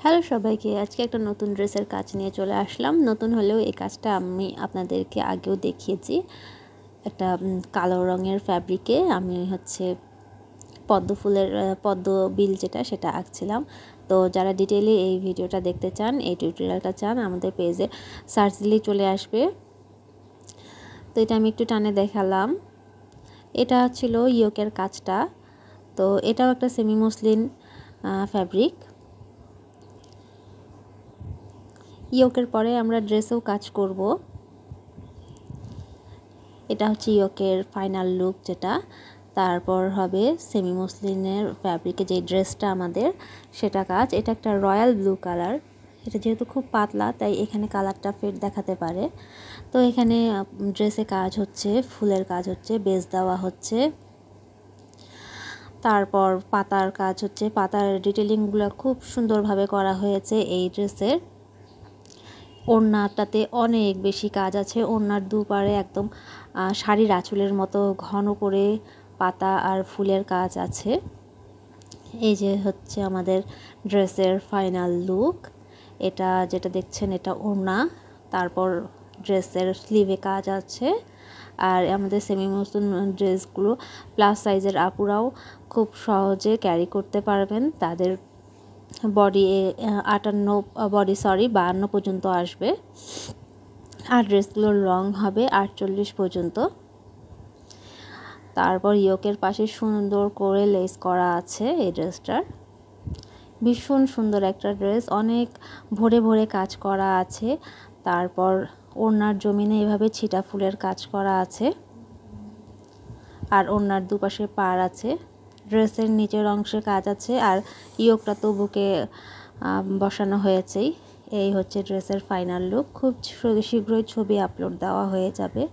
Hello সবাইকে, আজকে একটা নতুন ড্রেসের কাজ নিয়ে চলে আসলাম। নতুন হলেও এই কাজটা আমি আপনাদেরকে আগেও দেখিয়েছি। একটা কালো রঙের ফ্যাব্রিকে আমি পদ্ম ফুলের পদ্ম বিল সেটা আঁকছিলাম। তো যারা ডিটেইলে এই ভিডিওটা দেখতে চান, এই টিউটোরিয়ালটা চান, আমাদের পেজে সার্চ দিলেই চলে আসবে। তো এটা আমি একটু টানে দেখালাম। এটা ছিল ইয়োকের কাজটা। তো এটাও একটা সেমি মসলিন ফ্যাব্রিক। ইয়োকের পরে আমরা ড্রেসেও কাজ করব। এটা হচ্ছে ইয়োকের ফাইনাল লুক যেটা। তারপর হবে সেমি মসলিনের ফ্যাব্রিকে যে ড্রেসটা আমাদের সেটা কাজ। এটা একটা রয়্যাল ব্লু কালার। এটা যেহেতু খুব পাতলা তাই এখানে কালারটা ফেড দেখাতে পারে। তো এখানে ড্রেসে কাজ হচ্ছে, ফুলের কাজ হচ্ছে, বেস দেওয়া হচ্ছে। তারপর পাতার কাজ হচ্ছে, পাতার ডিটেলিংগুলো খুব সুন্দরভাবে করা হয়েছে এই ড্রেসের। ওড়নাটাতে অনেক বেশি কাজ আছে। ওড়নার দুপারে একদম শাড়ির আঁচলের মতো ঘন করে পাতা আর ফুলের কাজ আছে। এই যে হচ্ছে আমাদের ড্রেসের ফাইনাল লুক। এটা যেটা দেখছেন এটা ওড়না। তারপর ড্রেসের স্লিভে কাজ আছে। আর আমাদের সেমি মসলিন ড্রেসগুলো প্লাস সাইজের আপুরাও খুব সহজে ক্যারি করতে পারবেন। তাদের বডি 52 পর্যন্ত আসবে। আর ড্রেসগুলোর রং হবে 48 পর্যন্ত। তারপর ইয়োকের পাশে সুন্দর করে লেস করা আছে এই ড্রেসটার। ভীষণ সুন্দর একটা ড্রেস, অনেক ভরে ভরে কাজ করা আছে। তারপর ওড়নার জমিনে এভাবে ছিটা ফুলের কাজ করা আছে। আর ওড়নার দুপাশে পাড় আছে। ড্রেসের নিচের অংশে কাজ আছে। আর ইয়োকটা তো বুকে বসানো হয়েছেই। এই হচ্ছে ড্রেসের ফাইনাল লুক। খুব শীঘ্রই ছবি আপলোড দেওয়া হয়ে যাবে।